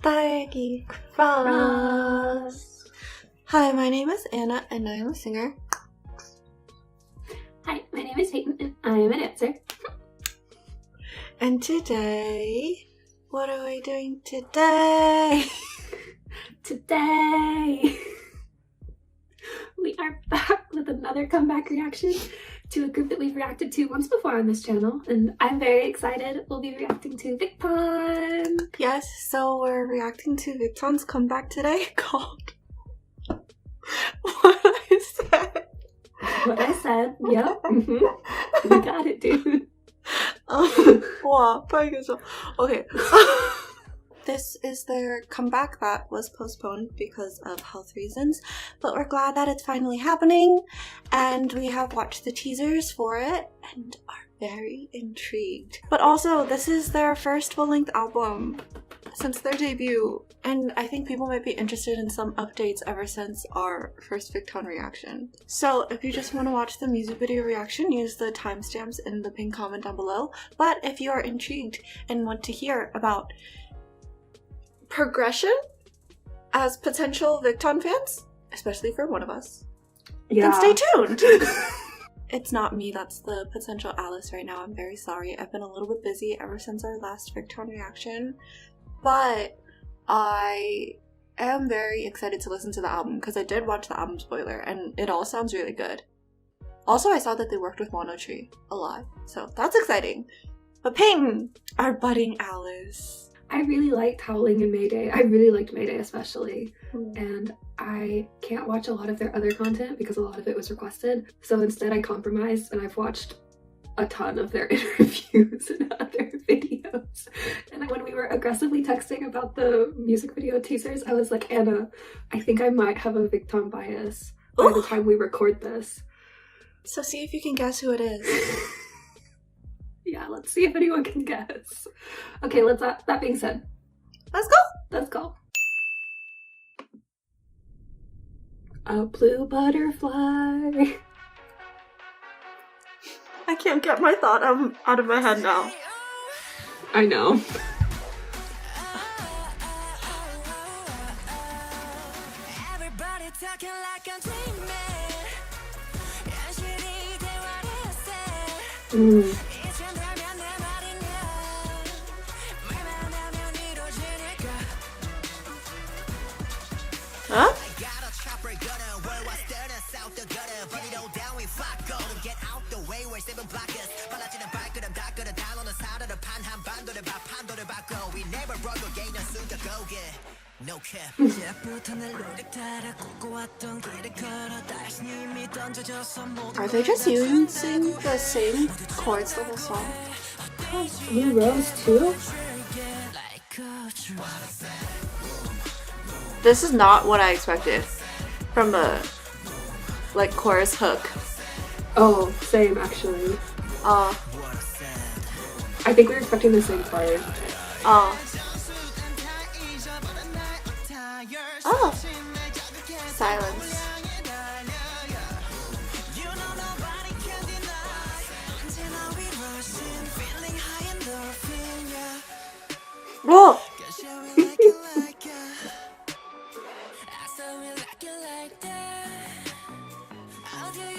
Baggy Cross. Hi, my name is Anna and I am a singer. Hi, my name is Peyton and I am a dancer. And today, what are we doing today? Today, we are back with another comeback reaction to a group that we've reacted to once before on this channel, and I'm very excited. We'll be reacting to Victon. Yes, so we're reacting to Victon's comeback today called What I Said. What I said, yep. You got it, dude. Wow, okay. This is their comeback that was postponed because of health reasons, but we're glad that it's finally happening, and we have watched the teasers for it and are very intrigued. But also, this is their first full-length album since their debut, and I think people might be interested in some updates ever since our first Victon reaction. So if you just want to watch the music video reaction, use the timestamps in the pinned comment down below. But if you are intrigued and want to hear about progression as potential Victon fans, especially for one of us, then stay tuned. It's not me that's the potential Alice right now. I'm very sorry. I've been a little bit busy ever since our last Victon reaction, but I am very excited to listen to the album because I did watch the album spoiler and it all sounds really good. Also, I saw that they worked with Monotree a lot, so that's exciting. But Peyton, our budding Alice. I really liked Howling and Mayday. I really liked Mayday especially. And I can't watch a lot of their other content because a lot of it was requested. So instead I compromised and I've watched a ton of their interviews and other videos. And when we were aggressively texting about the music video teasers, I was like, Anna, I think I might have a Victon bias by the time we record this. So see if you can guess who it is. Yeah, let's see if anyone can guess. Okay, let's that being said, let's go. Let's go. A blue butterfly. I can't get my thought out of my head now. I know. Huh? Are they just using the same chords the whole song? Blue Rose too? This is not what I expected from the chorus hook. Oh, same actually. I think we were expecting the same part. Oh, silence. Whoa!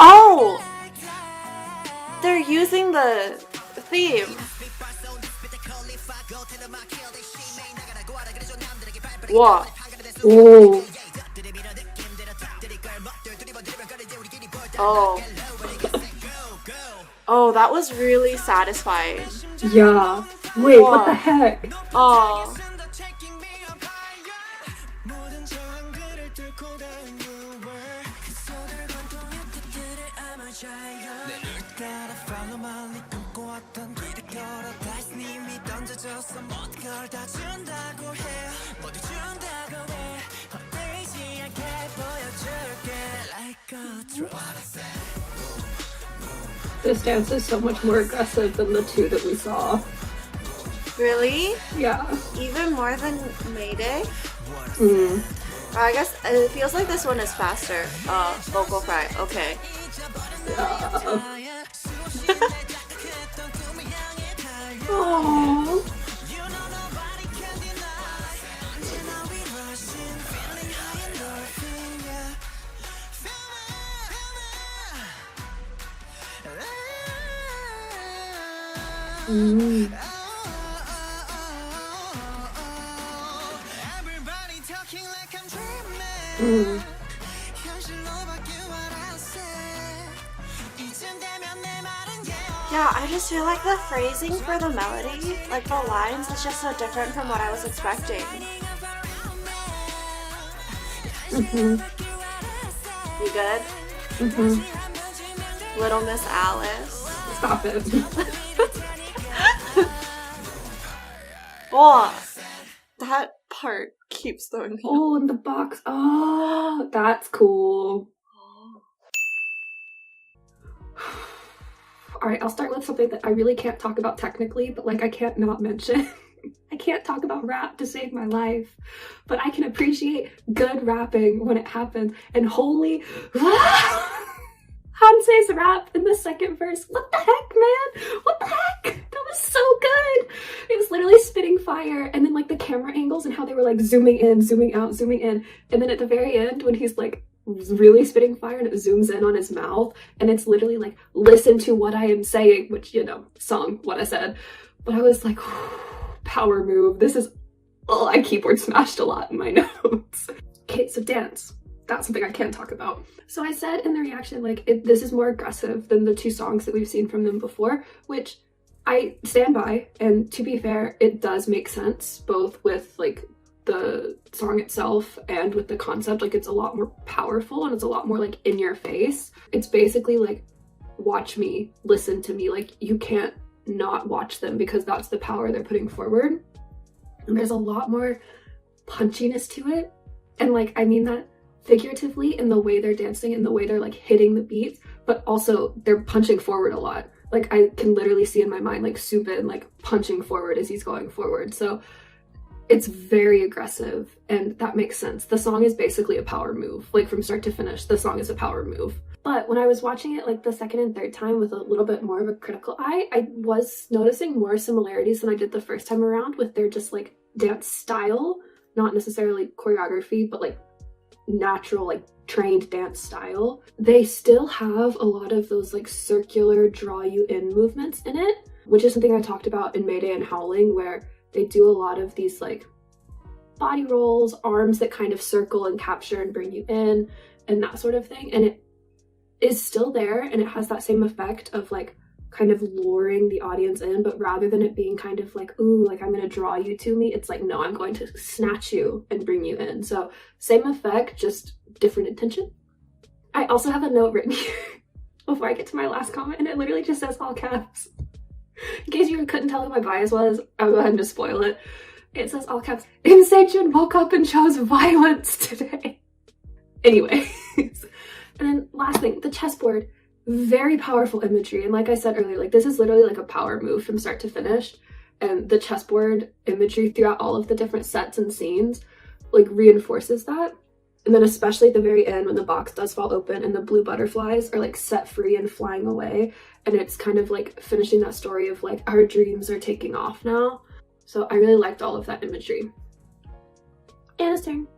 Oh! They're using the theme. Whoa. Oh. Oh. Oh, that was really satisfying. Yeah. Wait, Whoa. what the heck? Oh. This dance is so much more aggressive than the two that we saw. Really? Yeah. Even more than Mayday? Mm. I guess it feels like this one is faster. Vocal fry. Okay. Aww. Mm. Mm. Yeah, I just feel like the phrasing for the melody, like the lines, is just so different from what I was expecting. Mm-hmm. You good? Mm-hmm. Little Miss Alice. Stop it. Oh, that part keeps throwing me. Oh, in the box. Oh, that's cool. All right, I'll start with something that I really can't talk about technically, but like I can't not mention. I can't talk about rap to save my life, but I can appreciate good rapping when it happens. And holy, Hanse's rap in the second verse. What the heck, man? What the heck? That was so good. It was literally spitting fire, and then like the camera angles and how they were like zooming in, zooming out, zooming in, and then at the very end when he's like really spitting fire and it zooms in on his mouth and it's literally like, listen to what I am saying, which, you know, song what I said. But I was like, power move. This is, I keyboard smashed a lot in my notes. Okay, so dance. That's something I can't talk about. So I said in the reaction, like, this is more aggressive than the two songs that we've seen from them before, which I stand by. And to be fair, it does make sense, both with like the song itself and with the concept. Like, it's a lot more powerful and it's a lot more like in your face. It's basically like, watch me, listen to me. Like, you can't not watch them because that's the power they're putting forward. And there's a lot more punchiness to it. And like, I mean that figuratively in the way they're dancing and the way they're like hitting the beats, but also they're punching forward a lot. Like, I can literally see in my mind like Soobin like punching forward as he's going forward. So it's very aggressive, and that makes sense. The song is basically a power move. Like, from start to finish, the song is a power move. But when I was watching it like the second and third time with a little bit more of a critical eye, I was noticing more similarities than I did the first time around with their just like dance style, not necessarily choreography, but like natural, like trained dance style. They still have a lot of those like circular draw you in movements in it, which is something I talked about in Mayday and Howling, where they do a lot of these like body rolls, arms that kind of circle and capture and bring you in and that sort of thing. And it is still there, and it has that same effect of like kind of luring the audience in, but rather than it being kind of like, ooh, like I'm gonna draw you to me, it's like, no, I'm going to snatch you and bring you in. So same effect, just different intention. I also have a note written here before I get to my last comment, and it literally just says all caps. In case you couldn't tell who my bias was, I'll go ahead and just spoil it. It says all caps, Im Se-jun woke up and chose violence today. Anyway. And then last thing, the chessboard. Very powerful imagery. And like I said earlier, like this is literally like a power move from start to finish. And the chessboard imagery throughout all of the different sets and scenes like reinforces that. And then especially at the very end when the box does fall open and the blue butterflies are like set free and flying away. And it's kind of like finishing that story of like our dreams are taking off now. So I really liked all of that imagery. Anna's turn.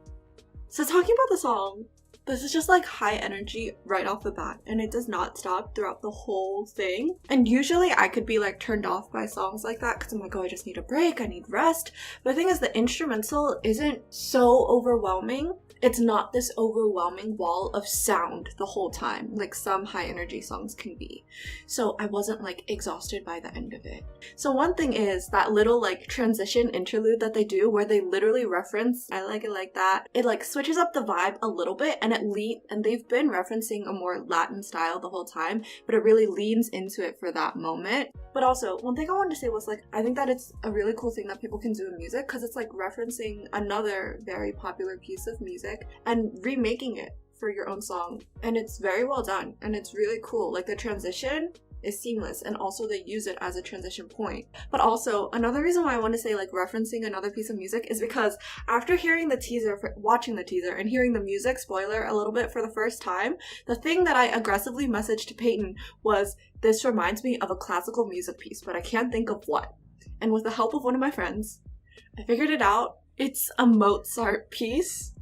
So talking about the song, this is just like high energy right off the bat, and it does not stop throughout the whole thing. And usually I could be like turned off by songs like that because I'm like, oh, I just need a break, I need rest. But the thing is, the instrumental isn't so overwhelming. It's not this overwhelming wall of sound the whole time like some high energy songs can be. So I wasn't like exhausted by the end of it. So one thing is that little like transition interlude that they do where they literally reference I like it like that. It like switches up the vibe a little bit, and and they've been referencing a more Latin style the whole time, but it really leans into it for that moment. But also, one thing I wanted to say was like, I think that it's a really cool thing that people can do in music because it's like referencing another very popular piece of music and remaking it for your own song. And it's very well done, and it's really cool. Like, the transition is seamless, and also they use it as a transition point. But also, another reason why I want to say like referencing another piece of music is because after hearing the teaser, watching the teaser and hearing the music spoiler a little bit for the first time, the thing that I aggressively messaged to Peyton was, this reminds me of a classical music piece, but I can't think of what. And with the help of one of my friends, I figured it out. It's a Mozart piece.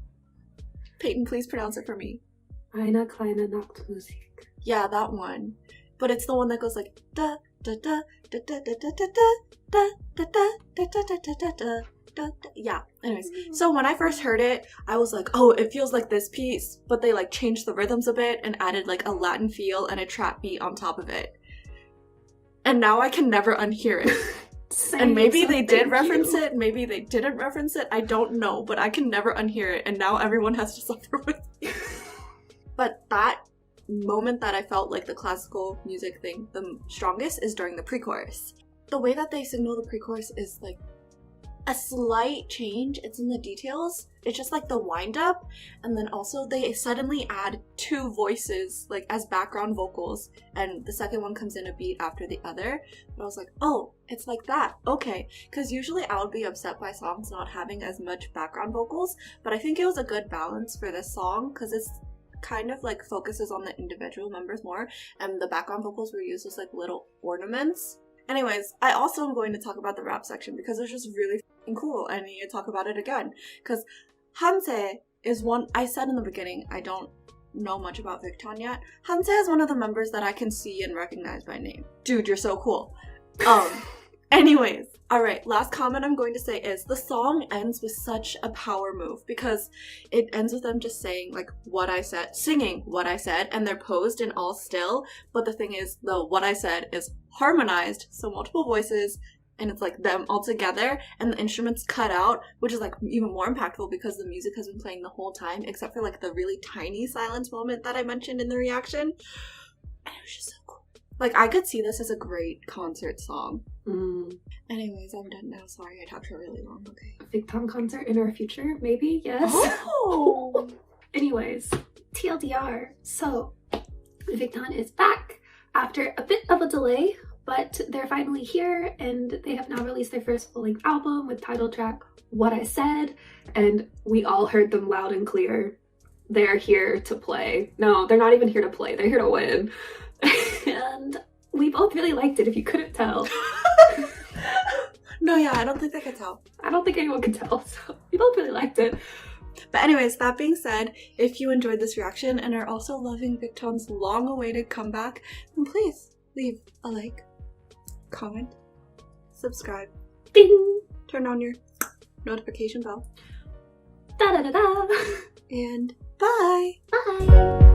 Peyton, please pronounce it for me. Eine kleine Nachtmusik. Yeah, that one. But it's the one that goes like da da da da da da da da da da da da. Yeah, anyways, so when I first heard it, I was like, oh, it feels like this piece, but they like changed the rhythms a bit and added like a Latin feel and a trap beat on top of it. And now I can never unhear it. And maybe they did reference it, maybe they didn't reference it, I don't know, but I can never unhear it, and now everyone has to suffer with me. But that moment that I felt like the classical music thing the strongest is during the pre-chorus. The way that they signal the pre-chorus is like a slight change. It's in the details. It's just like the wind up, and then also they suddenly add two voices like as background vocals, and the second one comes in a beat after the other. But I was like, oh, it's like that, okay, because usually I would be upset by songs not having as much background vocals, but I think it was a good balance for this song because it's kind of like focuses on the individual members more, and the background vocals were used as like little ornaments. Anyways, I also am going to talk about the rap section because it's just really f***ing cool. I need to talk about it again. Because Hanse is one, I said in the beginning, I don't know much about Victon yet. Hanse is one of the members that I can see and recognize by name. Dude, you're so cool. Anyways, alright, last comment I'm going to say is the song ends with such a power move because it ends with them just saying like what I said, singing what I said, and they're posed in all still, but the thing is the what I said is harmonized, so multiple voices, and it's like them all together, and the instruments cut out, which is like even more impactful because the music has been playing the whole time, except for like the really tiny silence moment that I mentioned in the reaction. And it was just so cool. Like, I could see this as a great concert song. Anyways, I'm done now. Sorry, I talked for really long. Okay. A Victon concert in our future, maybe? Yes. Oh! Anyways, TLDR. So, Victon is back after a bit of a delay, but they're finally here, and they have now released their first full-length album with title track What I Said, and we all heard them loud and clear. They're here to play. No, they're not even here to play. They're here to win. And we both really liked it, if you couldn't tell. No, yeah, I don't think they could tell. I don't think anyone could tell, so we both really liked it. But anyways, that being said, if you enjoyed this reaction and are also loving Victon's long-awaited comeback, then please leave a like, comment, subscribe, Ding! turn on your notification bell, Da da da da! and bye! Bye!